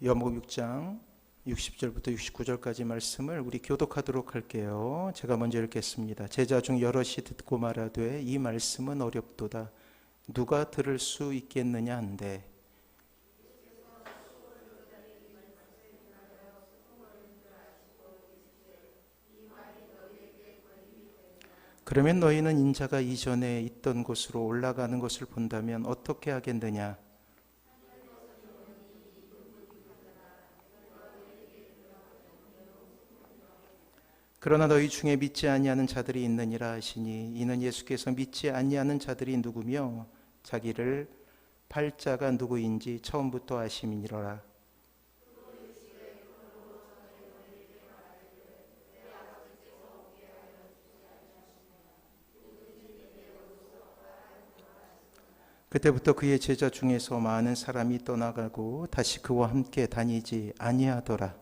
요한복음 6장 60절부터 69절까지 말씀을 우리 교독하도록 할게요. 제가 먼저 읽겠습니다. 제자 중 여럿이 듣고 말하되 이 말씀은 어렵도다. 누가 들을 수 있겠느냐 한데 그러면 너희는 인자가 이전에 있던 곳으로 올라가는 것을 본다면 어떻게 하겠느냐? 그러나 너희 중에 믿지 아니하는 자들이 있느니라 하시니 이는 예수께서 믿지 아니하는 자들이 누구며 자기를 팔자가 누구인지 처음부터 아심이니라. 그때부터 그의 제자 중에서 많은 사람이 떠나가고 다시 그와 함께 다니지 아니하더라.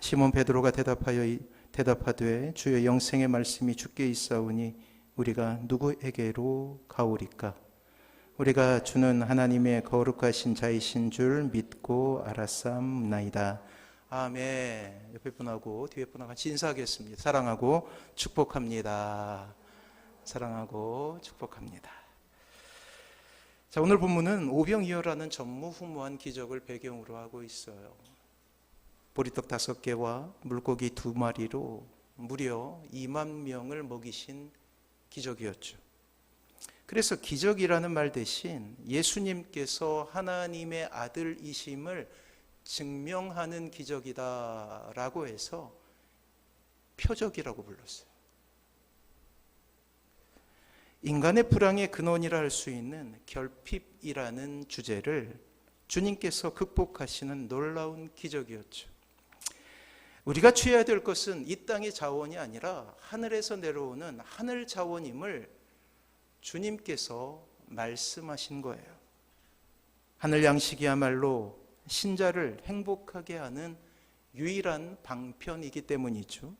시몬 베드로가 대답하되 주의 영생의 말씀이 주께 있사오니 우리가 누구에게로 가오리까? 우리가 주는 하나님의 거룩하신 자이신 줄 믿고 알았사옵나이다. 아멘. 옆에 분하고 뒤에 분하고 같이 인사하겠습니다. 사랑하고 축복합니다. 사랑하고 축복합니다. 자, 오늘 본문은 오병이어라는 전무후무한 기적을 배경으로 하고 있어요. 보리떡 5개와 물고기 2마리로 무려 2만 명을 먹이신 기적이었죠. 그래서 기적이라는 말 대신 예수님께서 하나님의 아들이심을 증명하는 기적이다라고 해서 표적이라고 불렀어요. 인간의 불황의 근원이라 할 수 있는 결핍이라는 주제를 주님께서 극복하시는 놀라운 기적이었죠. 우리가 취해야 될 것은 이 땅의 자원이 아니라 하늘에서 내려오는 하늘 자원임을 주님께서 말씀하신 거예요. 하늘 양식이야말로 신자를 행복하게 하는 유일한 방편이기 때문이죠.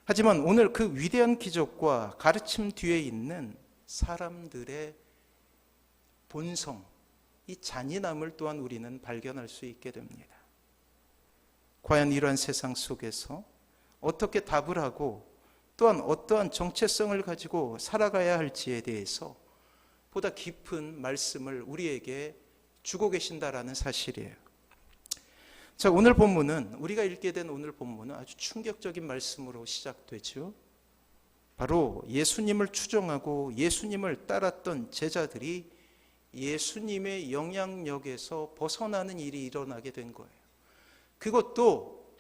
하지만 오늘 그 위대한 기적과 가르침 뒤에 있는 사람들의 본성, 이 잔인함을 또한 우리는 발견할 수 있게 됩니다. 과연 이러한 세상 속에서 어떻게 답을 하고 또한 어떠한 정체성을 가지고 살아가야 할지에 대해서 보다 깊은 말씀을 우리에게 주고 계신다라는 사실이에요. 자, 오늘 본문은 우리가 읽게 된 오늘 본문은 아주 충격적인 말씀으로 시작되죠. 바로 예수님을 추종하고 예수님을 따랐던 제자들이 예수님의 영향력에서 벗어나는 일이 일어나게 된 거예요. 그것도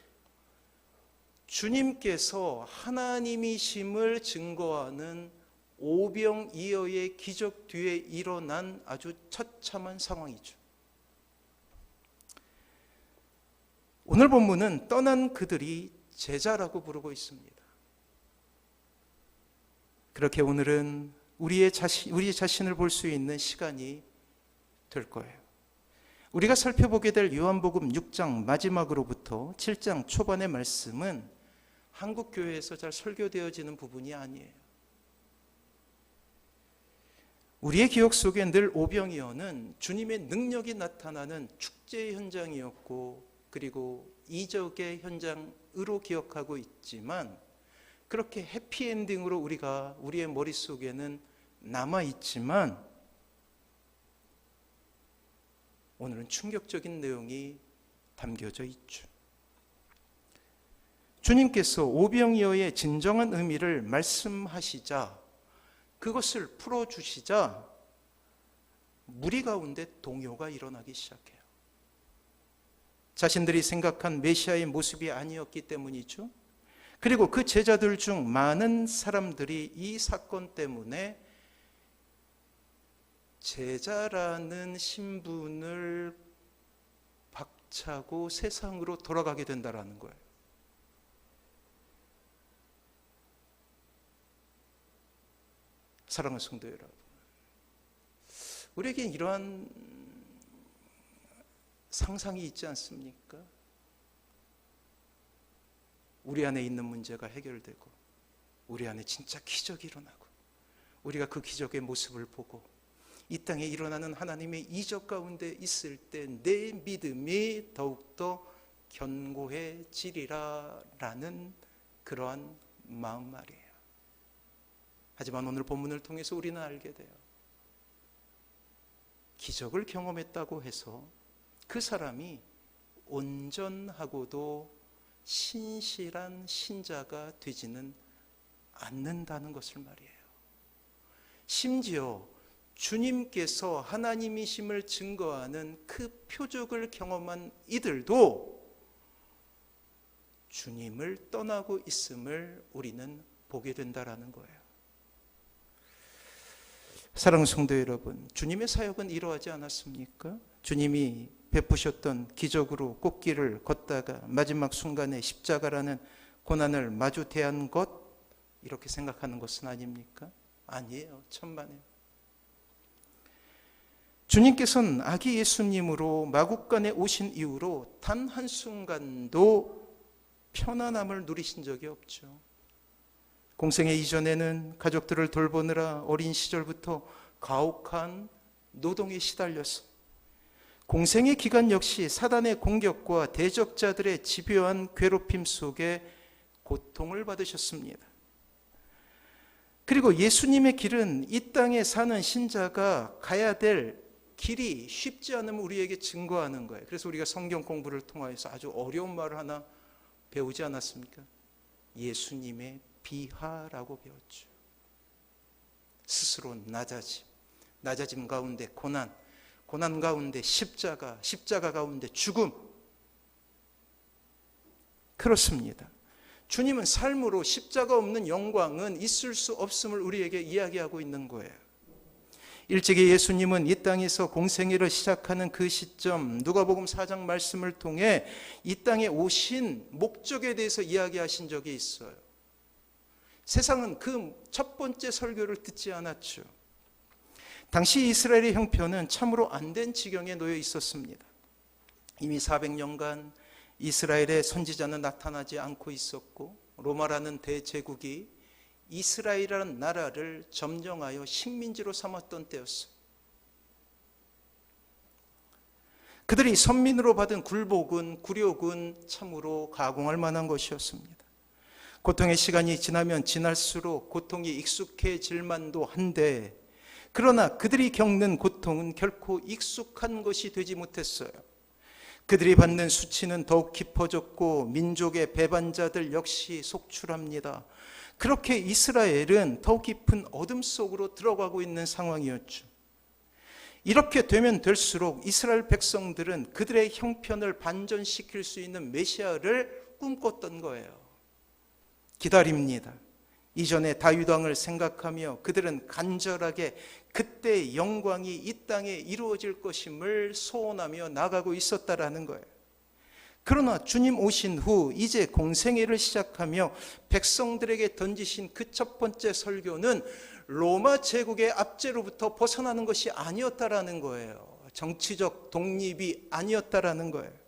주님께서 하나님이심을 증거하는 오병이어의 기적 뒤에 일어난 아주 처참한 상황이죠. 오늘 본문은 떠난 그들이 제자라고 부르고 있습니다. 그렇게 오늘은 우리 자신을 볼 수 있는 시간이 될 거예요. 우리가 살펴보게 될 요한복음 6장 마지막으로부터 7장 초반의 말씀은 한국교회에서 잘 설교되어지는 부분이 아니에요. 우리의 기억 속에 늘 오병이어는 주님의 능력이 나타나는 축제 현장이었고 그리고 이적의 현장으로 기억하고 있지만 그렇게 해피엔딩으로 우리의 머릿속에는 남아있지만 오늘은 충격적인 내용이 담겨져 있죠. 주님께서 오병이어의 진정한 의미를 말씀하시자 그것을 풀어주시자 무리 가운데 동요가 일어나기 시작해요. 자신들이 생각한 메시아의 모습이 아니었기 때문이죠. 그리고 그 제자들 중 많은 사람들이 이 사건 때문에 제자라는 신분을 박차고 세상으로 돌아가게 된다는 거예요. 사랑하는 성도 여러분, 우리에게 이러한 상상이 있지 않습니까? 우리 안에 있는 문제가 해결되고 우리 안에 진짜 기적이 일어나고 우리가 그 기적의 모습을 보고 이 땅에 일어나는 하나님의 이적 가운데 있을 때 내 믿음이 더욱더 견고해지리라 라는 그러한 마음 말이에요. 하지만 오늘 본문을 통해서 우리는 알게 돼요. 기적을 경험했다고 해서 그 사람이 온전하고도 신실한 신자가 되지는 않는다는 것을 말이에요. 심지어 주님께서 하나님이심을 증거하는 그 표적을 경험한 이들도 주님을 떠나고 있음을 우리는 보게 된다라는 거예요. 사랑하는 성도 여러분, 주님의 사역은 이러하지 않았습니까? 주님이 베푸셨던 기적으로 꽃길을 걷다가 마지막 순간에 십자가라는 고난을 마주 대한 것, 이렇게 생각하는 것은 아닙니까? 아니에요. 천만에요. 주님께서는 아기 예수님으로 마국간에 오신 이후로 단 한순간도 편안함을 누리신 적이 없죠. 공생애 이전에는 가족들을 돌보느라 어린 시절부터 가혹한 노동에 시달렸어. 공생의 기간 역시 사단의 공격과 대적자들의 집요한 괴롭힘 속에 고통을 받으셨습니다. 그리고 예수님의 길은 이 땅에 사는 신자가 가야 될 길이 쉽지 않음을 우리에게 증거하는 거예요. 그래서 우리가 성경 공부를 통하여서 아주 어려운 말을 하나 배우지 않았습니까? 예수님의 비하라고 배웠죠. 스스로 낮아짐 가운데 고난 가운데 십자가 가운데 죽음. 그렇습니다. 주님은 삶으로 십자가 없는 영광은 있을 수 없음을 우리에게 이야기하고 있는 거예요. 일찍이 예수님은 이 땅에서 공생애를 시작하는 그 시점, 누가복음 4장 말씀을 통해 이 땅에 오신 목적에 대해서 이야기하신 적이 있어요. 세상은 그 첫 번째 설교를 듣지 않았죠. 당시 이스라엘의 형편은 참으로 안된 지경에 놓여 있었습니다. 이미 400년간 이스라엘의 선지자는 나타나지 않고 있었고, 로마라는 대제국이 이스라엘이라는 나라를 점령하여 식민지로 삼았던 때였어요. 그들이 선민으로 받은 굴욕은 참으로 가공할 만한 것이었습니다. 고통의 시간이 지나면 지날수록 고통이 익숙해질 만도 한데, 그러나 그들이 겪는 고통은 결코 익숙한 것이 되지 못했어요. 그들이 받는 수치는 더욱 깊어졌고 민족의 배반자들 역시 속출합니다. 그렇게 이스라엘은 더욱 깊은 어둠 속으로 들어가고 있는 상황이었죠. 이렇게 되면 될수록 이스라엘 백성들은 그들의 형편을 반전시킬 수 있는 메시아를 꿈꿨던 거예요. 기다립니다. 이전에 다윗 왕을 생각하며 그들은 간절하게 그때의 영광이 이 땅에 이루어질 것임을 소원하며 나가고 있었다라는 거예요. 그러나 주님 오신 후 이제 공생애를 시작하며 백성들에게 던지신 그 첫 번째 설교는 로마 제국의 압제로부터 벗어나는 것이 아니었다라는 거예요. 정치적 독립이 아니었다라는 거예요.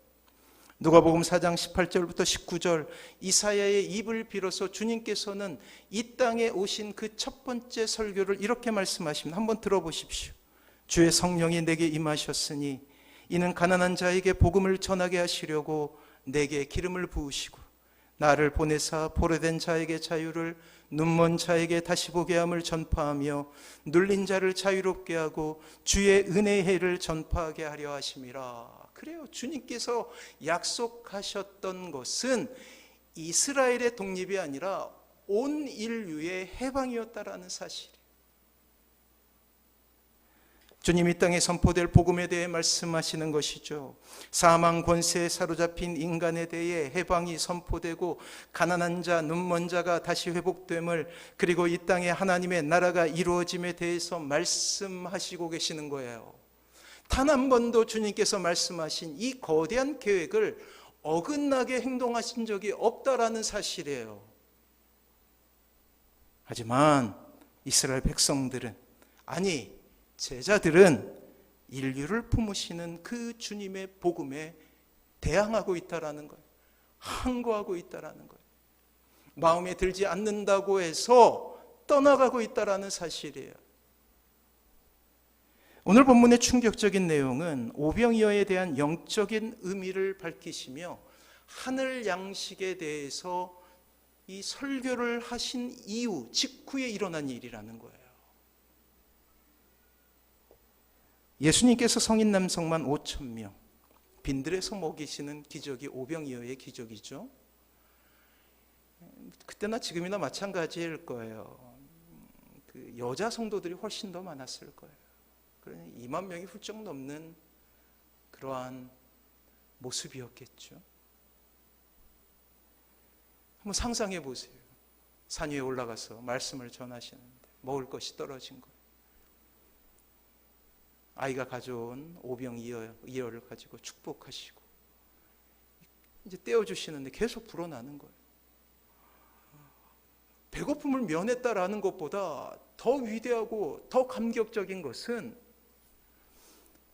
누가복음 4장 18절부터 19절 이사야의 입을 빌어서 주님께서는 이 땅에 오신 그 첫 번째 설교를 이렇게 말씀하십니다. 한번 들어보십시오. 주의 성령이 내게 임하셨으니 이는 가난한 자에게 복음을 전하게 하시려고 내게 기름을 부으시고 나를 보내사 포로된 자에게 자유를, 눈먼 자에게 다시 보게 함을 전파하며 눌린 자를 자유롭게 하고 주의 은혜의 해를 전파하게 하려 하심이라. 그래요. 주님께서 약속하셨던 것은 이스라엘의 독립이 아니라 온 인류의 해방이었다라는 사실이에요. 주님 이 땅에 선포될 복음에 대해 말씀하시는 것이죠. 사망 권세에 사로잡힌 인간에 대해 해방이 선포되고 가난한 자, 눈먼 자가 다시 회복됨을, 그리고 이 땅에 하나님의 나라가 이루어짐에 대해서 말씀하시고 계시는 거예요. 단 한 번도 주님께서 말씀하신 이 거대한 계획을 어긋나게 행동하신 적이 없다라는 사실이에요. 하지만 이스라엘 백성들은, 아니 제자들은 인류를 품으시는 그 주님의 복음에 대항하고 있다라는 거예요. 항거하고 있다라는 거예요. 마음에 들지 않는다고 해서 떠나가고 있다라는 사실이에요. 오늘 본문의 충격적인 내용은 오병이어에 대한 영적인 의미를 밝히시며 하늘 양식에 대해서 이 설교를 하신 이후 직후에 일어난 일이라는 거예요. 예수님께서 성인 남성만 5,000명 빈들에서 먹이시는 기적이 오병이어의 기적이죠. 그때나 지금이나 마찬가지일 거예요. 그 여자 성도들이 훨씬 더 많았을 거예요. 그러니 2만 명이 훌쩍 넘는 그러한 모습이었겠죠. 한번 상상해 보세요. 산 위에 올라가서 말씀을 전하시는데 먹을 것이 떨어진 거예요. 아이가 가져온 오병이어를 가지고 축복하시고 이제 떼어주시는데 계속 불어나는 거예요. 배고픔을 면했다라는 것보다 더 위대하고 더 감격적인 것은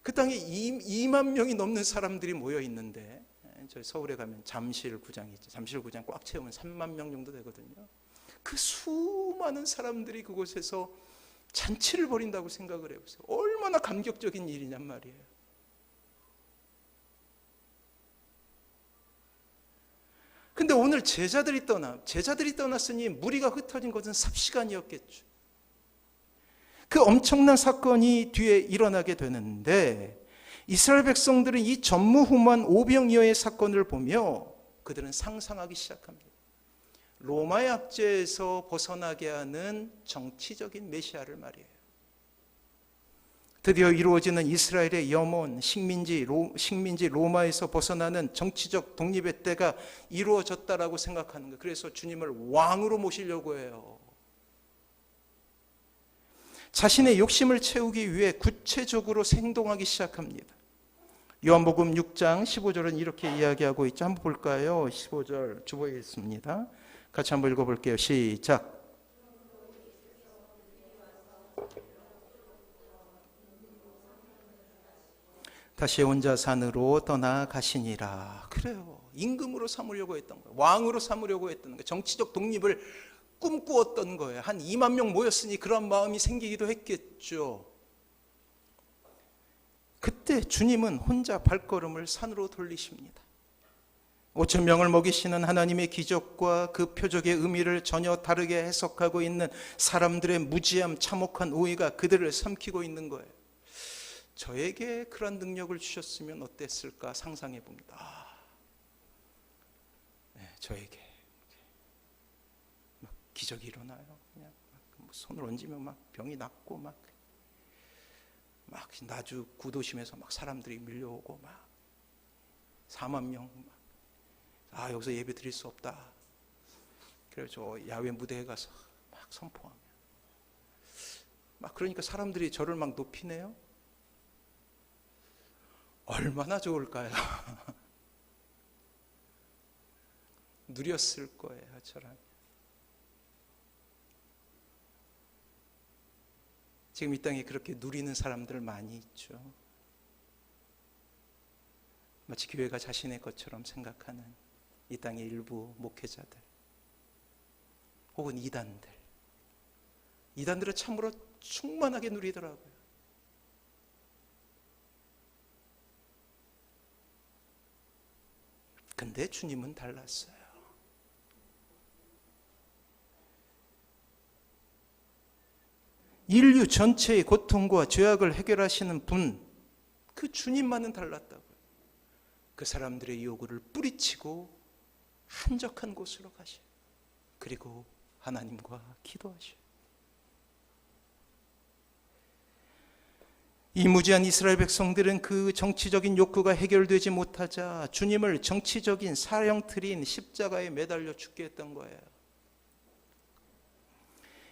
그 땅에 2만 명이 넘는 사람들이 모여 있는데, 저희 서울에 가면 잠실구장이 있죠. 잠실구장 꽉 채우면 3만 명 정도 되거든요. 그 수많은 사람들이 그곳에서 잔치를 벌인다고 생각을 해보세요. 얼마나 감격적인 일이냔 말이에요. 근데 오늘 제자들이 떠났으니 무리가 흩어진 것은 삽시간이었겠죠. 그 엄청난 사건이 뒤에 일어나게 되는데 이스라엘 백성들은 이 전무후무한 오병이어의 사건을 보며 그들은 상상하기 시작합니다. 로마의 압제에서 벗어나게 하는 정치적인 메시아를 말이에요. 드디어 이루어지는 이스라엘의 염원, 식민지 로마에서 벗어나는 정치적 독립의 때가 이루어졌다라고 생각하는 거예요. 그래서 주님을 왕으로 모시려고 해요. 자신의 욕심을 채우기 위해 구체적으로 행동하기 시작합니다. 요한복음 6장 15절은 이렇게 이야기하고 있죠. 한번 볼까요? 15절 주보겠습니다. 같이 한번 읽어볼게요. 시작. 다시 혼자 산으로 떠나가시니라. 그래요. 임금으로 삼으려고 했던 거예요. 왕으로 삼으려고 했던 거예요. 정치적 독립을 꿈꾸었던 거예요. 한 2만 명 모였으니 그런 마음이 생기기도 했겠죠. 그때 주님은 혼자 발걸음을 산으로 돌리십니다. 5천 명을 먹이시는 하나님의 기적과 그 표적의 의미를 전혀 다르게 해석하고 있는 사람들의 무지함, 참혹한 오해가 그들을 삼키고 있는 거예요. 저에게 그런 능력을 주셨으면 어땠을까 상상해 봅니다. 네, 저에게 막 기적이 일어나요. 그냥 손을 얹으면 막 병이 낫고 막 나주 구도심에서 막 사람들이 밀려오고 막 4만 명 막 여기서 예배 드릴 수 없다. 그래서 저 야외 무대에 가서 막 선포하며 막 그러니까 사람들이 저를 막 높이네요. 얼마나 좋을까요? 누렸을 거예요, 저랑. 지금 이 땅에 그렇게 누리는 사람들 많이 있죠. 마치 교회가 자신의 것처럼 생각하는 이 땅의 일부 목회자들 혹은 이단들은 참으로 충만하게 누리더라고요. 근데 주님은 달랐어요. 인류 전체의 고통과 죄악을 해결하시는 분, 그 주님만은 달랐다고요. 그 사람들의 요구를 뿌리치고 한적한 곳으로 가셔요. 그리고 하나님과 기도하셔요. 이 무지한 이스라엘 백성들은 그 정치적인 욕구가 해결되지 못하자 주님을 정치적인 사형틀인 십자가에 매달려 죽게 했던 거예요.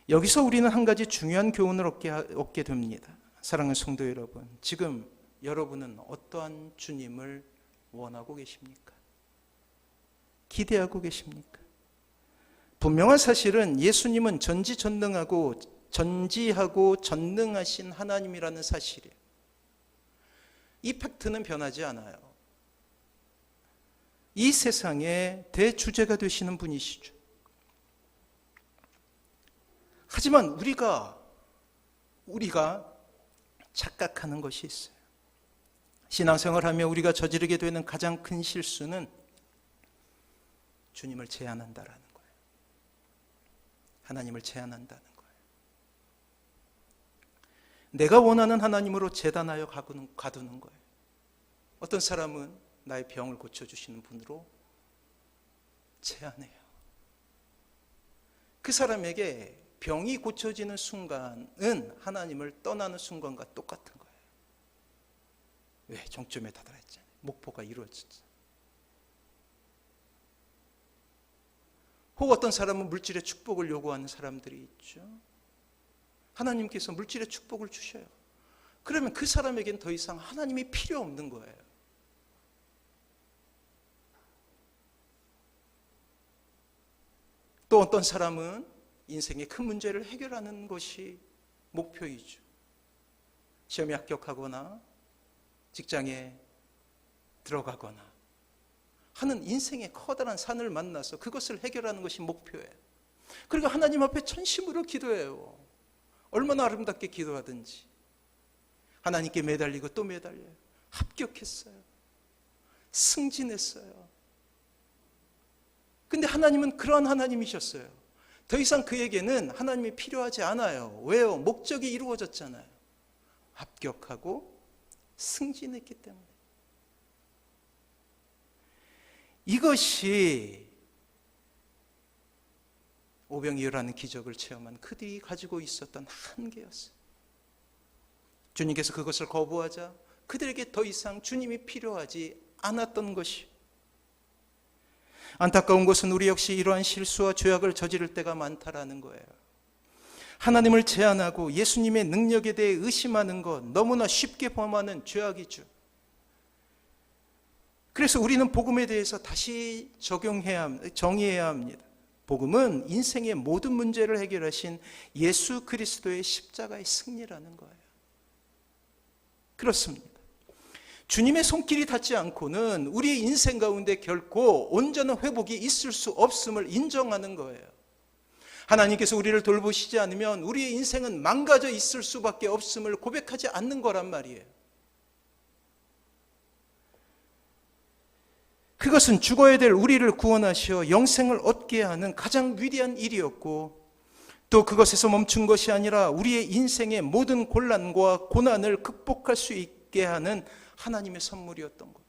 여기서 우리는 한 가지 중요한 교훈을 얻게 됩니다. 사랑하는 성도 여러분, 지금 여러분은 어떠한 주님을 원하고 계십니까? 기대하고 계십니까? 분명한 사실은 예수님은 전지하고 전능하신 하나님이라는 사실이에요. 이 팩트는 변하지 않아요. 이 세상의 대주제가 되시는 분이시죠. 하지만 우리가 착각하는 것이 있어요. 신앙생활하며 우리가 저지르게 되는 가장 큰 실수는 주님을 제한한다라는 거예요. 하나님을 제한한다는 거예요. 내가 원하는 하나님으로 재단하여 가두는 거예요. 어떤 사람은 나의 병을 고쳐주시는 분으로 제한해요. 그 사람에게 병이 고쳐지는 순간은 하나님을 떠나는 순간과 똑같은 거예요. 왜? 종점에 다다랐잖아요. 목표가 이루어졌죠. 혹 어떤 사람은 물질의 축복을 요구하는 사람들이 있죠. 하나님께서 물질의 축복을 주셔요. 그러면 그 사람에겐 더 이상 하나님이 필요 없는 거예요. 또 어떤 사람은 인생의 큰 문제를 해결하는 것이 목표이죠. 시험에 합격하거나 직장에 들어가거나 하는 인생의 커다란 산을 만나서 그것을 해결하는 것이 목표예요. 그리고 하나님 앞에 전심으로 기도해요. 얼마나 아름답게 기도하든지 하나님께 매달리고 또 매달려요. 합격했어요. 승진했어요. 근데 하나님은 그러한 하나님이셨어요. 더 이상 그에게는 하나님이 필요하지 않아요. 왜요? 목적이 이루어졌잖아요. 합격하고 승진했기 때문에. 이것이 오병이어라는 기적을 체험한 그들이 가지고 있었던 한계였어요. 주님께서 그것을 거부하자 그들에게 더 이상 주님이 필요하지 않았던 것이요. 안타까운 것은 우리 역시 이러한 실수와 죄악을 저지를 때가 많다라는 거예요. 하나님을 제한하고 예수님의 능력에 대해 의심하는 것, 너무나 쉽게 범하는 죄악이죠. 그래서 우리는 복음에 대해서 다시 정의해야 합니다. 복음은 인생의 모든 문제를 해결하신 예수 그리스도의 십자가의 승리라는 거예요. 그렇습니다. 주님의 손길이 닿지 않고는 우리의 인생 가운데 결코 온전한 회복이 있을 수 없음을 인정하는 거예요. 하나님께서 우리를 돌보시지 않으면 우리의 인생은 망가져 있을 수밖에 없음을 고백하지 않는 거란 말이에요. 그것은 죽어야 될 우리를 구원하시어 영생을 얻게 하는 가장 위대한 일이었고, 또 그것에서 멈춘 것이 아니라 우리의 인생의 모든 곤란과 고난을 극복할 수 있게 하는 하나님의 선물이었던 것.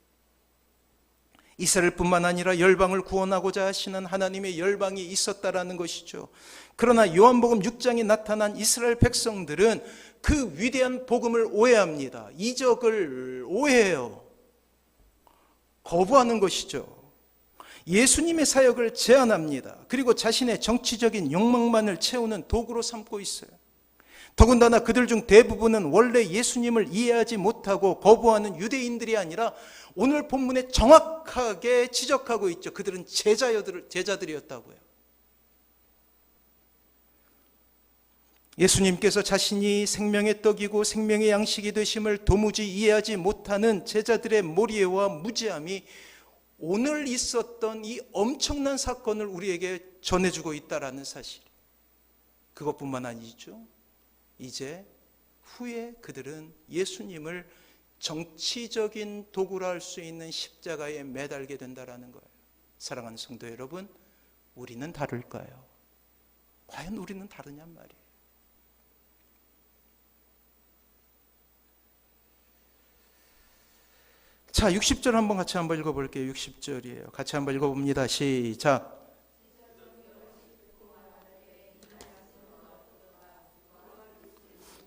이스라엘뿐만 아니라 열방을 구원하고자 하시는 하나님의 열방이 있었다라는 것이죠. 그러나 요한복음 6장에 나타난 이스라엘 백성들은 그 위대한 복음을 오해합니다. 이적을 오해해요. 거부하는 것이죠. 예수님의 사역을 제한합니다. 그리고 자신의 정치적인 욕망만을 채우는 도구로 삼고 있어요. 더군다나 그들 중 대부분은 원래 예수님을 이해하지 못하고 거부하는 유대인들이 아니라 오늘 본문에 정확하게 지적하고 있죠. 그들은 제자들이었다고요. 예수님께서 자신이 생명의 떡이고 생명의 양식이 되심을 도무지 이해하지 못하는 제자들의 모리애와 무지함이 오늘 있었던 이 엄청난 사건을 우리에게 전해주고 있다라는 사실. 그것뿐만 아니죠. 이제 후에 그들은 예수님을 정치적인 도구로 할 수 있는 십자가에 매달게 된다라는 거예요. 사랑하는 성도 여러분, 우리는 다를까요? 과연 우리는 다르냔 말이에요. 자, 60절 한번 같이 한번 읽어볼게요. 60절이에요. 같이 한번 읽어봅니다. 시작.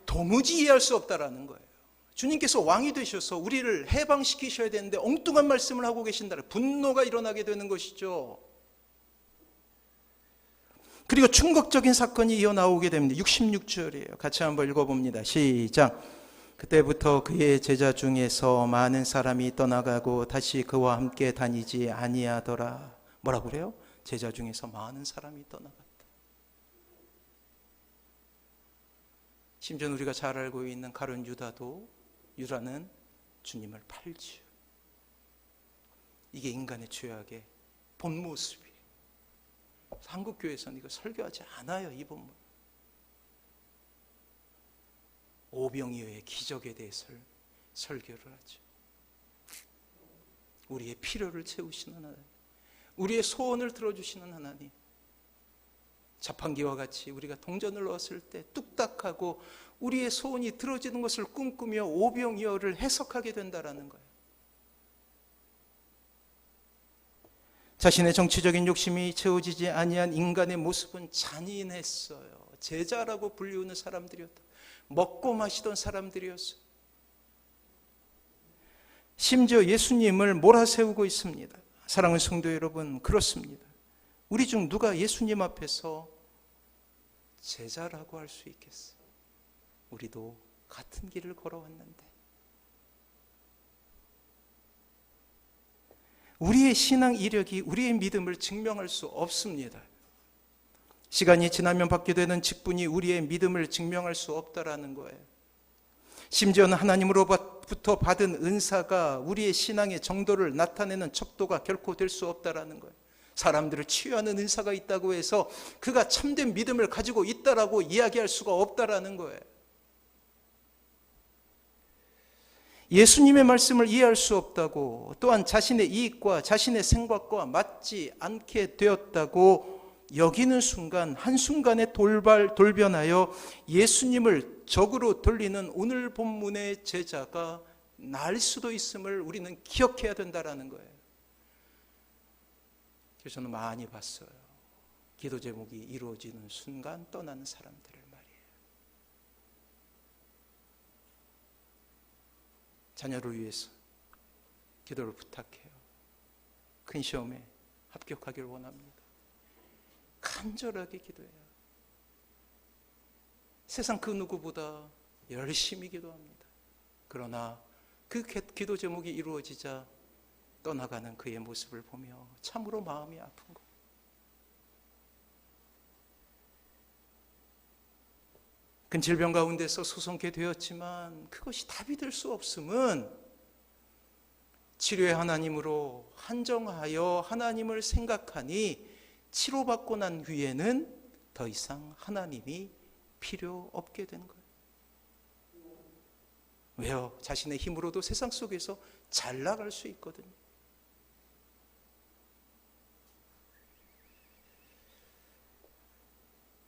도무지 이해할 수 없다라는 거예요. 주님께서 왕이 되셔서 우리를 해방시키셔야 되는데 엉뚱한 말씀을 하고 계신다. 분노가 일어나게 되는 것이죠. 그리고 충격적인 사건이 이어나오게 됩니다. 66절이에요. 같이 한번 읽어봅니다. 시작. 그때부터 그의 제자 중에서 많은 사람이 떠나가고 다시 그와 함께 다니지 아니하더라. 뭐라고 그래요? 제자 중에서 많은 사람이 떠나갔다. 심지어 우리가 잘 알고 있는 가룟 유다는 주님을 팔지요. 이게 인간의 죄악의 본 모습이에요. 한국교회에서는 이거 설교하지 않아요. 이 본문. 오병이어의 기적에 대해서 설교를 하죠. 우리의 필요를 채우시는 하나님, 우리의 소원을 들어주시는 하나님. 자판기와 같이 우리가 동전을 넣었을 때 뚝딱하고 우리의 소원이 들어지는 것을 꿈꾸며 오병이어를 해석하게 된다라는 거예요. 자신의 정치적인 욕심이 채워지지 아니한 인간의 모습은 잔인했어요. 제자라고 불리우는 사람들이었다. 먹고 마시던 사람들이었어요. 심지어 예수님을 몰아세우고 있습니다. 사랑하는 성도 여러분, 그렇습니다. 우리 중 누가 예수님 앞에서 제자라고 할 수 있겠어요? 우리도 같은 길을 걸어왔는데 우리의 신앙 이력이 우리의 믿음을 증명할 수 없습니다. 시간이 지나면 받게 되는 직분이 우리의 믿음을 증명할 수 없다라는 거예요. 심지어는 하나님으로부터 받은 은사가 우리의 신앙의 정도를 나타내는 척도가 결코 될 수 없다라는 거예요. 사람들을 치유하는 은사가 있다고 해서 그가 참된 믿음을 가지고 있다라고 이야기할 수가 없다라는 거예요. 예수님의 말씀을 이해할 수 없다고, 또한 자신의 이익과 자신의 생각과 맞지 않게 되었다고 여기는 순간, 한순간에 돌변하여 예수님을 적으로 돌리는 오늘 본문의 제자가 날 수도 있음을 우리는 기억해야 된다는 거예요. 그래서 저는 많이 봤어요. 기도 제목이 이루어지는 순간 떠나는 사람들을 말이에요. 자녀를 위해서 기도를 부탁해요. 큰 시험에 합격하기를 원합니다. 간절하게 기도해요. 세상 그 누구보다 열심히 기도합니다. 그러나 그 기도 제목이 이루어지자 떠나가는 그의 모습을 보며 참으로 마음이 아픈 거예요. 큰 질병 가운데서 소송케 되었지만 그것이 답이 될 수 없음은 치료의 하나님으로 한정하여 하나님을 생각하니 치료받고 난 후에는 더 이상 하나님이 필요 없게 된 거예요. 왜요? 자신의 힘으로도 세상 속에서 잘 나갈 수 있거든요.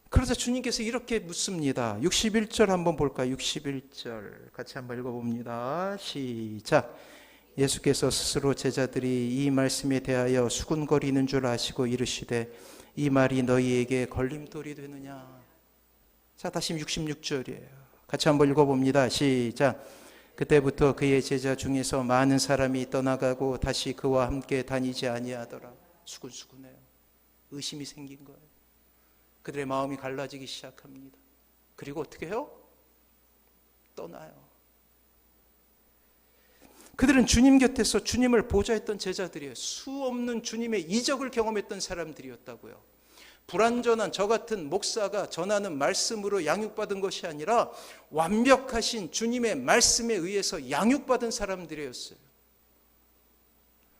그러자 주님께서 이렇게 묻습니다. 61절 한번 볼까요? 61절 같이 한번 읽어봅니다. 시작. 예수께서 스스로 제자들이 이 말씀에 대하여 수군거리는 줄 아시고 이르시되 이 말이 너희에게 걸림돌이 되느냐. 자, 다시 66절이에요. 같이 한번 읽어봅니다. 시작. 그때부터 그의 제자 중에서 많은 사람이 떠나가고 다시 그와 함께 다니지 아니하더라. 수군수군해요. 의심이 생긴 거예요. 그들의 마음이 갈라지기 시작합니다. 그리고 어떻게 해요? 떠나요. 그들은 주님 곁에서 주님을 보좌했던 제자들이에요. 수없는 주님의 이적을 경험했던 사람들이었다고요. 불완전한 저 같은 목사가 전하는 말씀으로 양육받은 것이 아니라 완벽하신 주님의 말씀에 의해서 양육받은 사람들이었어요.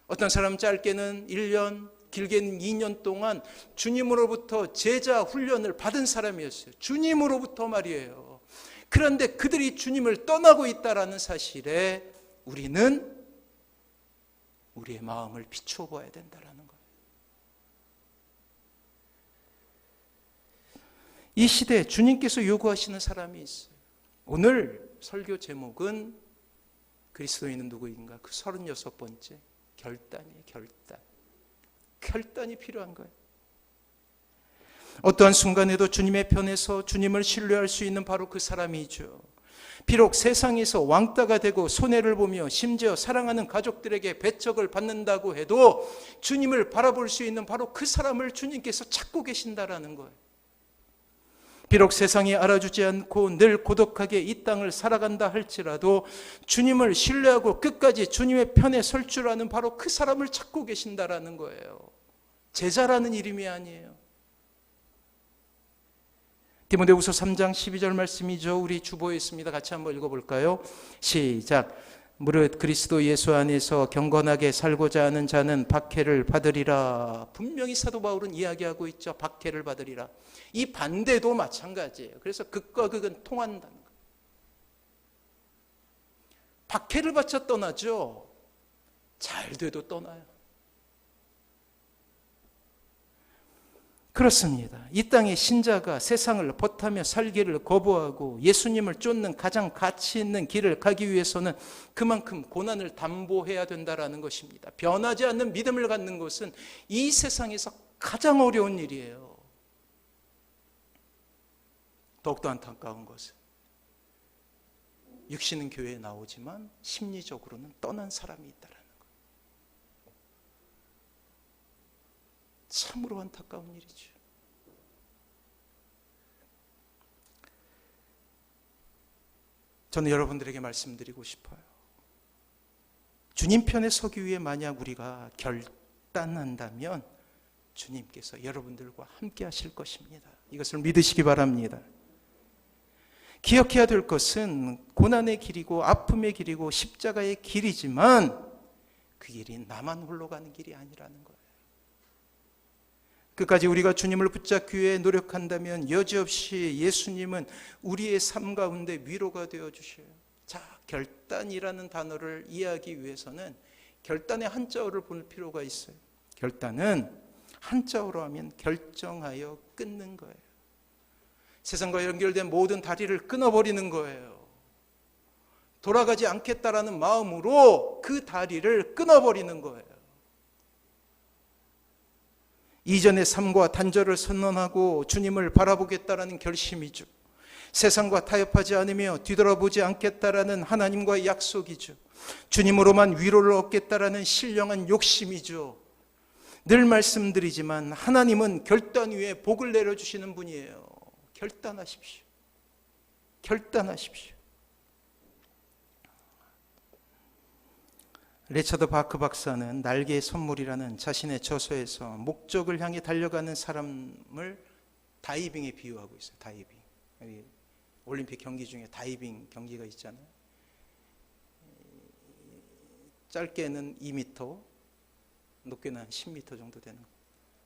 어떤 사람은 짧게는 1년, 길게는 2년 동안 주님으로부터 제자 훈련을 받은 사람이었어요. 주님으로부터 말이에요. 그런데 그들이 주님을 떠나고 있다는 사실에 우리는 우리의 마음을 비추어 봐야 된다는 거예요. 이 시대에 주님께서 요구하시는 사람이 있어요. 오늘 설교 제목은 그리스도인은 누구인가? 그 36번째 결단이에요. 결단이 필요한 거예요. 어떠한 순간에도 주님의 편에서 주님을 신뢰할 수 있는 바로 그 사람이죠. 비록 세상에서 왕따가 되고 손해를 보며 심지어 사랑하는 가족들에게 배척을 받는다고 해도 주님을 바라볼 수 있는 바로 그 사람을 주님께서 찾고 계신다라는 거예요. 비록 세상이 알아주지 않고 늘 고독하게 이 땅을 살아간다 할지라도 주님을 신뢰하고 끝까지 주님의 편에 설 줄 아는 바로 그 사람을 찾고 계신다라는 거예요. 제자라는 이름이 아니에요. 디모데후서 3장 12절 말씀이죠. 우리 주보에 있습니다. 같이 한번 읽어볼까요? 시작. 무릇 그리스도 예수 안에서 경건하게 살고자 하는 자는 박해를 받으리라. 분명히 사도 바울은 이야기하고 있죠. 박해를 받으리라. 이 반대도 마찬가지예요. 그래서 극과 극은 통한다는 거예요. 박해를 받쳐 떠나죠. 잘 돼도 떠나요. 그렇습니다. 이 땅의 신자가 세상을 벗하며 살기를 거부하고 예수님을 쫓는 가장 가치 있는 길을 가기 위해서는 그만큼 고난을 담보해야 된다는 것입니다. 변하지 않는 믿음을 갖는 것은 이 세상에서 가장 어려운 일이에요. 더욱더 안타까운 것은 육신은 교회에 나오지만 심리적으로는 떠난 사람이 있다는 것. 참으로 안타까운 일이죠. 저는 여러분들에게 말씀드리고 싶어요. 주님 편에 서기 위해 만약 우리가 결단한다면 주님께서 여러분들과 함께 하실 것입니다. 이것을 믿으시기 바랍니다. 기억해야 될 것은 고난의 길이고 아픔의 길이고 십자가의 길이지만 그 길이 나만 홀로 가는 길이 아니라는 거예요. 끝까지 우리가 주님을 붙잡기 위해 노력한다면 여지없이 예수님은 우리의 삶 가운데 위로가 되어주셔요. 자, 결단이라는 단어를 이해하기 위해서는 결단의 한자어를 볼 필요가 있어요. 결단은 한자어로 하면 결정하여 끊는 거예요. 세상과 연결된 모든 다리를 끊어버리는 거예요. 돌아가지 않겠다라는 마음으로 그 다리를 끊어버리는 거예요. 이전의 삶과 단절을 선언하고 주님을 바라보겠다라는 결심이죠. 세상과 타협하지 않으며 뒤돌아보지 않겠다라는 하나님과의 약속이죠. 주님으로만 위로를 얻겠다라는 신령한 욕심이죠. 늘 말씀드리지만 하나님은 결단 위에 복을 내려주시는 분이에요. 결단하십시오. 결단하십시오. 리처드 바크 박사는 날개의 선물이라는 자신의 저서에서 목적을 향해 달려가는 사람을 다이빙에 비유하고 있어요. 다이빙. 올림픽 경기 중에 다이빙 경기가 있잖아요. 짧게는 2m, 높게는 한 10m 정도 되는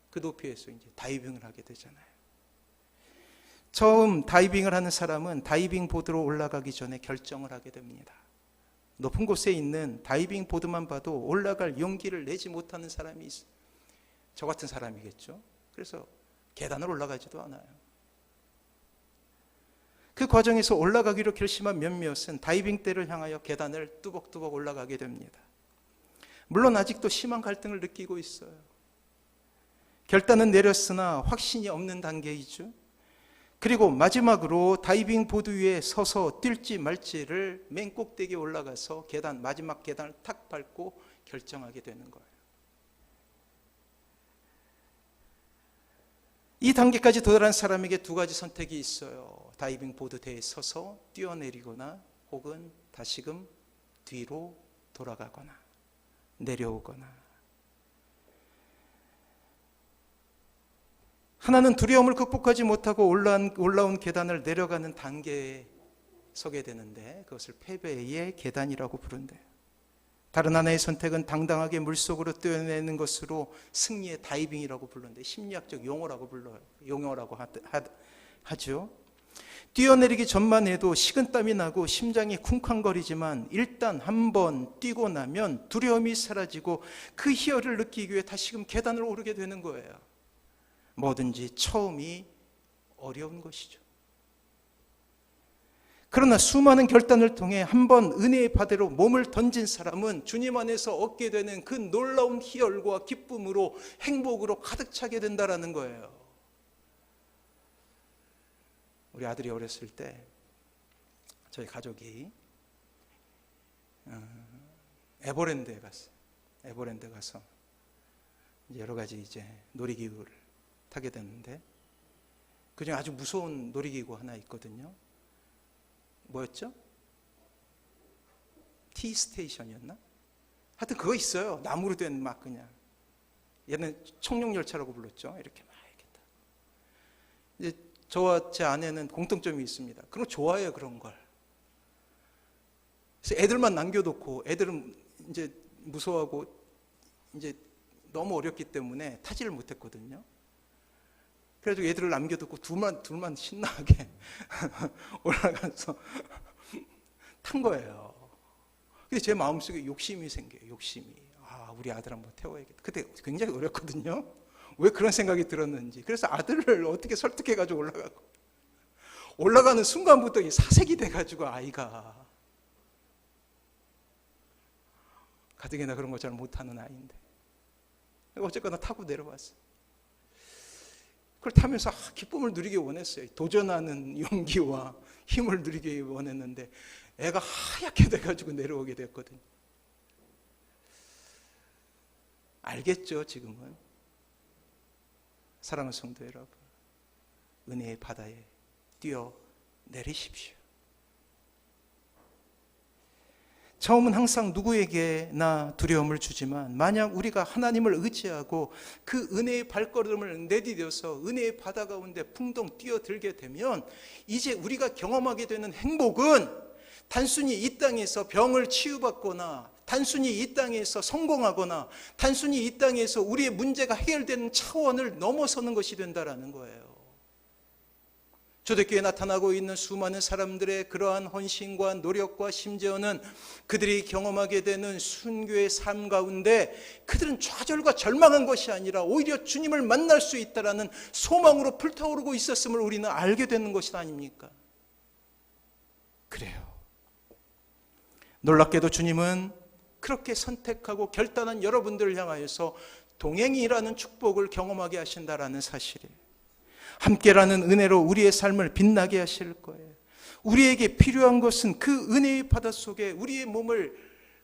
그 높이에서 이제 다이빙을 하게 되잖아요. 처음 다이빙을 하는 사람은 다이빙 보드로 올라가기 전에 결정을 하게 됩니다. 높은 곳에 있는 다이빙 보드만 봐도 올라갈 용기를 내지 못하는 사람이 있어요. 저 같은 사람이겠죠. 그래서 계단을 올라가지도 않아요. 그 과정에서 올라가기로 결심한 몇몇은 다이빙대를 향하여 계단을 뚜벅뚜벅 올라가게 됩니다. 물론 아직도 심한 갈등을 느끼고 있어요. 결단은 내렸으나 확신이 없는 단계이죠. 그리고 마지막으로 다이빙 보드 위에 서서 뛸지 말지를 맨 꼭대기에 올라가서 마지막 계단을 탁 밟고 결정하게 되는 거예요. 이 단계까지 도달한 사람에게 두 가지 선택이 있어요. 다이빙 보드 대에 서서 뛰어내리거나 혹은 다시금 뒤로 돌아가거나 내려오거나. 하나는 두려움을 극복하지 못하고 올라온 계단을 내려가는 단계에 서게 되는데 그것을 패배의 계단이라고 부른대요. 다른 하나의 선택은 당당하게 물속으로 뛰어내는 것으로 승리의 다이빙이라고 부르는데 심리학적 용어라고 불러요. 용어라고 하죠. 뛰어내리기 전만 해도 식은땀이 나고 심장이 쿵쾅거리지만 일단 한번 뛰고 나면 두려움이 사라지고 그 희열을 느끼기 위해 다시금 계단을 오르게 되는 거예요. 뭐든지 처음이 어려운 것이죠. 그러나 수많은 결단을 통해 한번 은혜의 바다로 몸을 던진 사람은 주님 안에서 얻게 되는 그 놀라운 희열과 기쁨으로 행복으로 가득 차게 된다는 거예요. 우리 아들이 어렸을 때 저희 가족이 에버랜드에 갔어요. 에버랜드 가서 여러 가지 이제 놀이기구를 타게 됐는데 그중에 아주 무서운 놀이기구 하나 있거든요. 뭐였죠? T-스테이션이었나? 하여튼 그거 있어요. 나무로 된 막 그냥 얘는 청룡열차라고 불렀죠. 이렇게 막 이렇게 딱. 이제 저와 제 아내는 공통점이 있습니다. 그런 거 좋아해요. 그런 걸. 그래서 애들만 남겨놓고 애들은 이제 무서워하고 이제 너무 어렵기 때문에 타지를 못했거든요. 그래도 얘들을 남겨두고 둘만 신나게 올라가서 탄 거예요. 근데 제 마음속에 욕심이 생겨요. 욕심이. 우리 아들 한번 태워야겠다. 그때 굉장히 어렸거든요. 왜 그런 생각이 들었는지. 그래서 아들을 어떻게 설득해가지고 올라가는 순간부터 사색이 돼가지고 아이가. 가뜩이나 그런 거 잘 못하는 아이인데. 어쨌거나 타고 내려왔어요. 그걸 타면서 기쁨을 누리기 원했어요. 도전하는 용기와 힘을 누리기 원했는데 애가 하얗게 돼가지고 내려오게 됐거든요. 알겠죠, 지금은. 사랑하는 성도 여러분, 은혜의 바다에 뛰어내리십시오. 처음은 항상 누구에게나 두려움을 주지만 만약 우리가 하나님을 의지하고 그 은혜의 발걸음을 내디뎌서 은혜의 바다 가운데 풍덩 뛰어들게 되면 이제 우리가 경험하게 되는 행복은 단순히 이 땅에서 병을 치유받거나 단순히 이 땅에서 성공하거나 단순히 이 땅에서 우리의 문제가 해결되는 차원을 넘어서는 것이 된다라는 거예요. 초대교회에 나타나고 있는 수많은 사람들의 그러한 헌신과 노력과 심지어는 그들이 경험하게 되는 순교의 삶 가운데 그들은 좌절과 절망한 것이 아니라 오히려 주님을 만날 수 있다라는 소망으로 불타오르고 있었음을 우리는 알게 되는 것이 아닙니까? 그래요. 놀랍게도 주님은 그렇게 선택하고 결단한 여러분들을 향하여서 동행이라는 축복을 경험하게 하신다라는 사실이에요. 함께라는 은혜로 우리의 삶을 빛나게 하실 거예요. 우리에게 필요한 것은 그 은혜의 바다 속에 우리의 몸을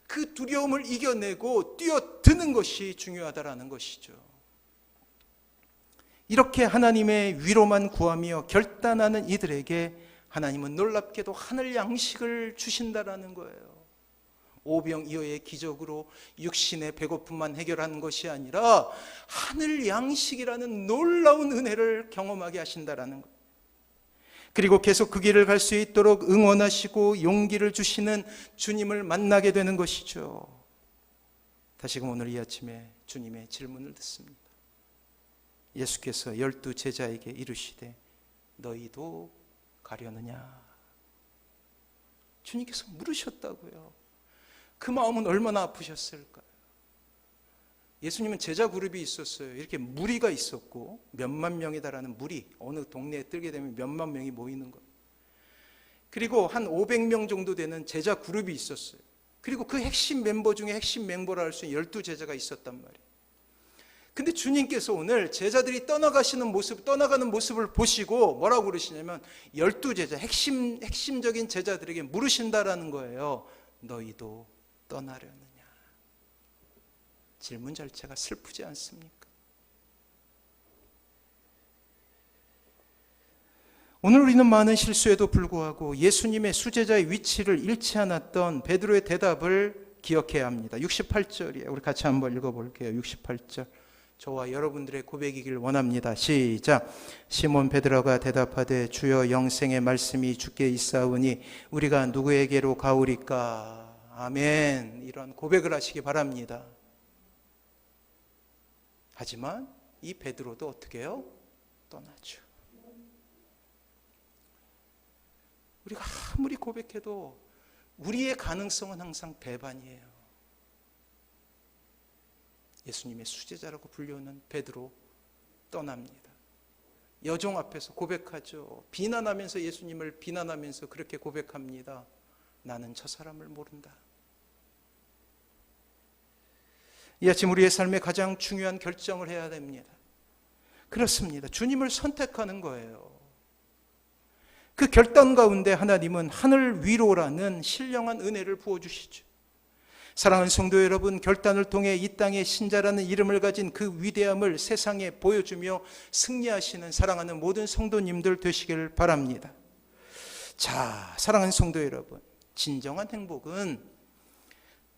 그 두려움을 이겨내고 뛰어드는 것이 중요하다라는 것이죠. 이렇게 하나님의 위로만 구하며 결단하는 이들에게 하나님은 놀랍게도 하늘 양식을 주신다라는 거예요. 오병이어의 기적으로 육신의 배고픔만 해결하는 것이 아니라 하늘 양식이라는 놀라운 은혜를 경험하게 하신다라는 것. 그리고 계속 그 길을 갈 수 있도록 응원하시고 용기를 주시는 주님을 만나게 되는 것이죠. 다시금 오늘 이 아침에 주님의 질문을 듣습니다. 예수께서 12 제자에게 이르시되 너희도 가려느냐? 주님께서 물으셨다고요. 그 마음은 얼마나 아프셨을까요? 예수님은 제자 그룹이 있었어요. 이렇게 무리가 있었고 몇만 명에 달하는 무리, 어느 동네에 들게 되면 몇만 명이 모이는 거예요. 그리고 한 500명 정도 되는 제자 그룹이 있었어요. 그리고 그 핵심 멤버 중에 핵심 멤버라 할 수 있는 12 제자가 있었단 말이에요. 근데 주님께서 오늘 제자들이 떠나가는 모습을 보시고 뭐라고 그러시냐면 12 제자, 핵심적인 제자들에게 물으신다라는 거예요. 너희도 떠나려느냐? 질문 자체가 슬프지 않습니까? 오늘 우리는 많은 실수에도 불구하고 예수님의 수제자의 위치를 잃지 않았던 베드로의 대답을 기억해야 합니다. 68절이에요. 우리 같이 한번 읽어볼게요. 68절. 저와 여러분들의 고백이길 원합니다. 시작. 시몬 베드로가 대답하되 주여 영생의 말씀이 주께 있사오니 우리가 누구에게로 가오리까? 아멘. 이런 고백을 하시기 바랍니다. 하지만 이 베드로도 어떻게 해요? 떠나죠. 우리가 아무리 고백해도 우리의 가능성은 항상 배반이에요. 예수님의 수제자라고 불리우는 베드로 떠납니다. 여종 앞에서 고백하죠. 비난하면서 예수님을 비난하면서 그렇게 고백합니다. 나는 저 사람을 모른다. 이 아침 우리의 삶에 가장 중요한 결정을 해야 됩니다. 그렇습니다. 주님을 선택하는 거예요. 그 결단 가운데 하나님은 하늘 위로라는 신령한 은혜를 부어주시죠. 사랑하는 성도 여러분, 결단을 통해 이 땅의 신자라는 이름을 가진 그 위대함을 세상에 보여주며 승리하시는 사랑하는 모든 성도님들 되시길 바랍니다. 자, 사랑하는 성도 여러분, 진정한 행복은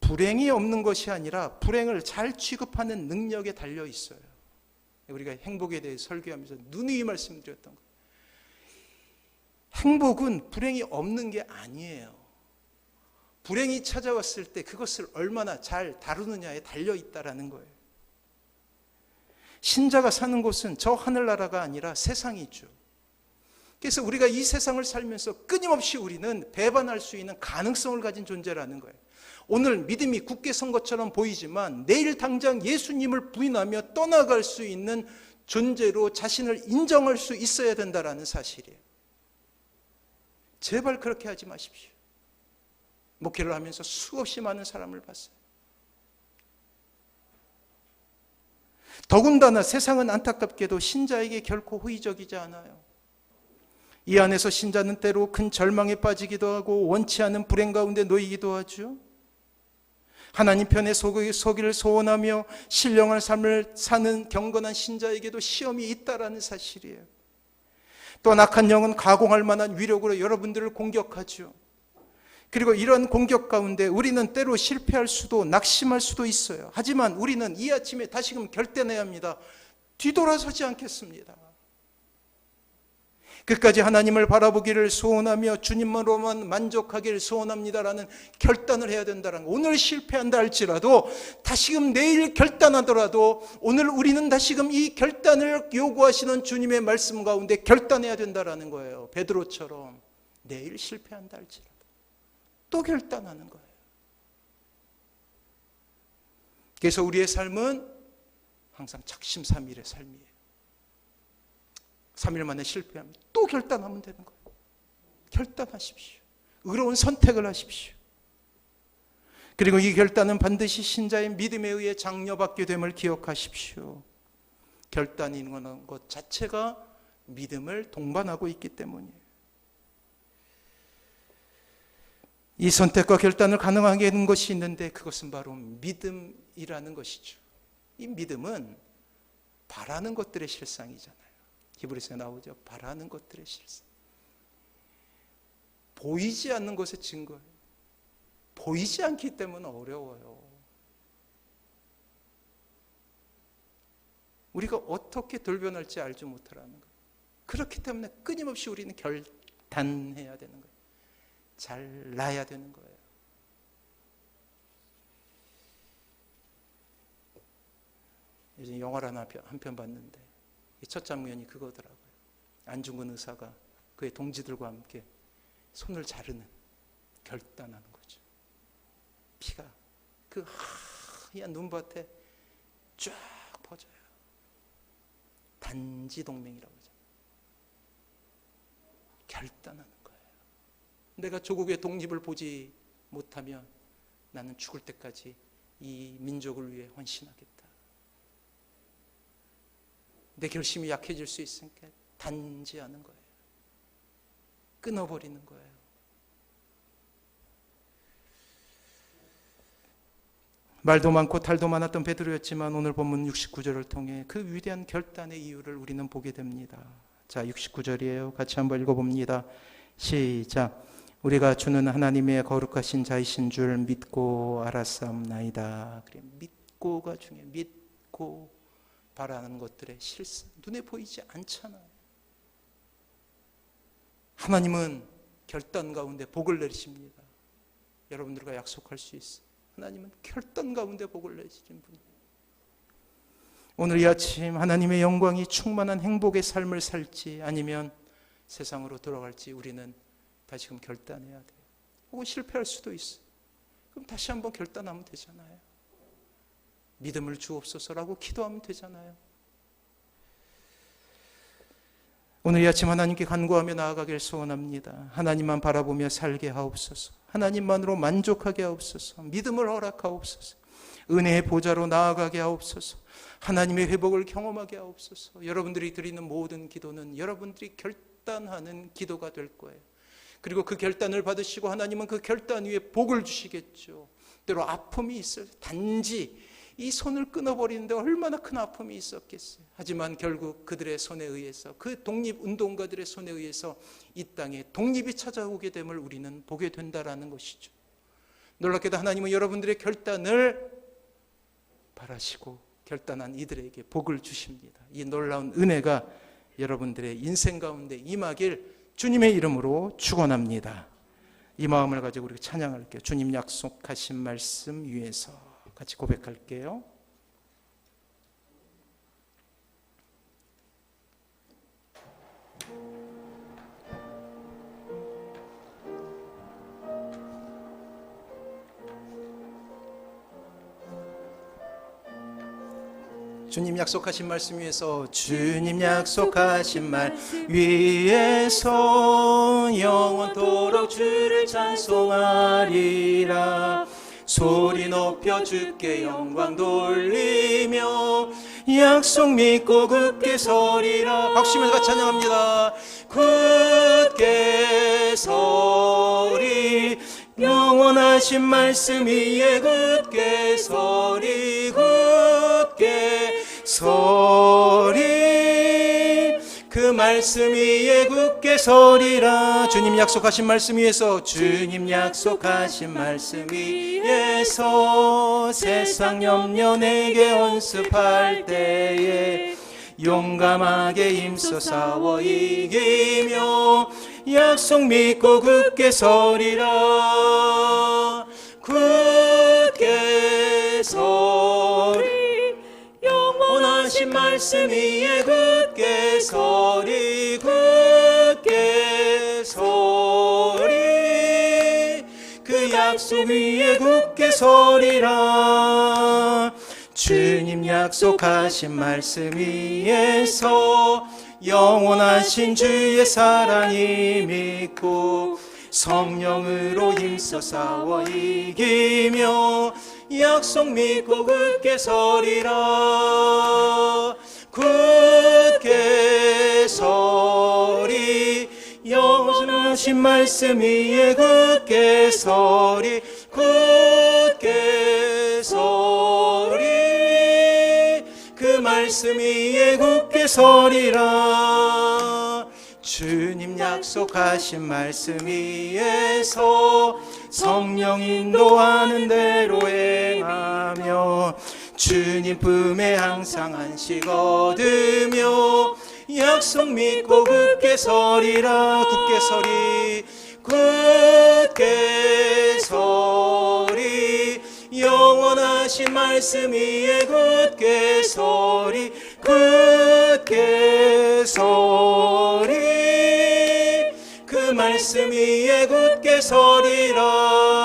불행이 없는 것이 아니라 불행을 잘 취급하는 능력에 달려 있어요. 우리가 행복에 대해 설교하면서 누누이 말씀드렸던 것. 행복은 불행이 없는 게 아니에요. 불행이 찾아왔을 때 그것을 얼마나 잘 다루느냐에 달려 있다라는 거예요. 신자가 사는 곳은 저 하늘나라가 아니라 세상이죠. 그래서 우리가 이 세상을 살면서 끊임없이 우리는 배반할 수 있는 가능성을 가진 존재라는 거예요. 오늘 믿음이 굳게 선 것처럼 보이지만 내일 당장 예수님을 부인하며 떠나갈 수 있는 존재로 자신을 인정할 수 있어야 된다는 사실이에요. 제발 그렇게 하지 마십시오. 목회를 하면서 수없이 많은 사람을 봤어요. 더군다나 세상은 안타깝게도 신자에게 결코 호의적이지 않아요. 이 안에서 신자는 때로 큰 절망에 빠지기도 하고 원치 않은 불행 가운데 놓이기도 하죠. 하나님 편에 서기를 소원하며 신령한 삶을 사는 경건한 신자에게도 시험이 있다라는 사실이에요. 또 악한 영은 가공할 만한 위력으로 여러분들을 공격하죠. 그리고 이런 공격 가운데 우리는 때로 실패할 수도 낙심할 수도 있어요. 하지만 우리는 이 아침에 다시금 결단해야 합니다. 뒤돌아서지 않겠습니다. 끝까지 하나님을 바라보기를 소원하며 주님으로만 만족하기를 소원합니다라는 결단을 해야 된다는 거. 오늘 실패한다 할지라도 다시금 내일 결단하더라도 오늘 우리는 다시금 이 결단을 요구하시는 주님의 말씀 가운데 결단해야 된다는 거예요. 베드로처럼 내일 실패한다 할지라도 또 결단하는 거예요. 그래서 우리의 삶은 항상 작심삼일의 삶이에요. 3일 만에 실패하면 또 결단하면 되는 거예요. 결단하십시오. 의로운 선택을 하십시오. 그리고 이 결단은 반드시 신자의 믿음에 의해 장려받게 됨을 기억하십시오. 결단이라는 것 자체가 믿음을 동반하고 있기 때문이에요. 이 선택과 결단을 가능하게 하는 것이 있는데 그것은 바로 믿음이라는 것이죠. 이 믿음은 바라는 것들의 실상이잖아요. 히브리서에 나오죠. 바라는 것들의 실상. 보이지 않는 것의 증거예요. 보이지 않기 때문에 어려워요. 우리가 어떻게 돌변할지 알지 못하라는 거예요. 그렇기 때문에 끊임없이 우리는 결단해야 되는 거예요. 잘나야 되는 거예요. 요즘 영화를 한 편 봤는데 첫 장면이 그거더라고요. 안중근 의사가 그의 동지들과 함께 손을 자르는 결단하는 거죠. 피가 그 하얀 눈밭에 쫙 퍼져요. 단지 동맹이라고 하죠. 결단하는 거예요. 내가 조국의 독립을 보지 못하면 나는 죽을 때까지 이 민족을 위해 헌신하겠다. 내 결심이 약해질 수 있으니까 단지하는 거예요. 끊어버리는 거예요. 말도 많고 탈도 많았던 베드로였지만 오늘 본문 69절을 통해 그 위대한 결단의 이유를 우리는 보게 됩니다. 자, 69절이에요. 같이 한번 읽어봅니다. 시작. 우리가 주는 하나님의 거룩하신 자이신 줄 믿고 알았사옵나이다. 그래, 믿고가 중요해요. 믿고 바라는 것들의 실상, 눈에 보이지 않잖아요. 하나님은 결단 가운데 복을 내리십니다. 여러분들과 약속할 수 있어요. 하나님은 결단 가운데 복을 내리시는 분이에요. 오늘 이 아침 하나님의 영광이 충만한 행복의 삶을 살지 아니면 세상으로 돌아갈지 우리는 다시금 결단해야 돼요. 혹은 실패할 수도 있어요. 그럼 다시 한번 결단하면 되잖아요. 믿음을 주옵소서라고 기도하면 되잖아요. 오늘 이 아침 하나님께 간구하며 나아가길 소원합니다. 하나님만 바라보며 살게 하옵소서. 하나님만으로 만족하게 하옵소서. 믿음을 허락하옵소서. 은혜의 보좌로 나아가게 하옵소서. 하나님의 회복을 경험하게 하옵소서. 여러분들이 드리는 모든 기도는 여러분들이 결단하는 기도가 될 거예요. 그리고 그 결단을 받으시고 하나님은 그 결단 위에 복을 주시겠죠. 때로 아픔이 있어요. 단지 이 손을 끊어버리는데 얼마나 큰 아픔이 있었겠어요. 하지만 결국 그들의 손에 의해서, 그 독립운동가들의 손에 의해서 이 땅에 독립이 찾아오게 됨을 우리는 보게 된다라는 것이죠. 놀랍게도 하나님은 여러분들의 결단을 바라시고 결단한 이들에게 복을 주십니다. 이 놀라운 은혜가 여러분들의 인생 가운데 임하길 주님의 이름으로 축원합니다. 이 마음을 가지고 우리가 찬양할게요. 주님 약속하신 말씀 위에서 같이 고백할게요. 주님 약속하신 말씀 위에서, 주님 약속하신 말 위에서 영원토록 주를 찬송하리라. 소리 높여 주께 영광 돌리며 약속 믿고 굳게 서리라. 박수치면서 같이 찬양합니다. 굳게 서리, 영원하신 말씀 위에 굳게 서리, 굳게 서리, 그 말씀 위에 굳게 서리라. 주님 약속하신 말씀 위에서, 주님 약속하신 말씀 위에서 세상 염려 내게 언습할 때에 용감하게 힘써 싸워 이기며 약속 믿고 굳게 서리라. 굳게 서리, 영원하신 말씀 위에 굳게 서리, 굳게 서리, 그 약속 위에 굳게 서리라. 주님 약속하신 말씀 위에서 영원하신 주의 사랑이 믿고 성령으로 힘써 싸워 이기며 약속 믿고 굳게 서리라. 굳게 서리, 영원하신 말씀 위에 굳게 서리, 굳게 서리, 그 말씀 위에 굳게 서리라. 주님 약속하신 말씀 위에서 성령 인도하는 대로 행하며 주님 품에 항상 안식 얻으며 약속 믿고 굳게 서리라. 굳게 서리, 굳게 서리, 영원하신 말씀 위에 굳게 서리, 굳게 서리, 그 말씀 위에 굳게 서리라.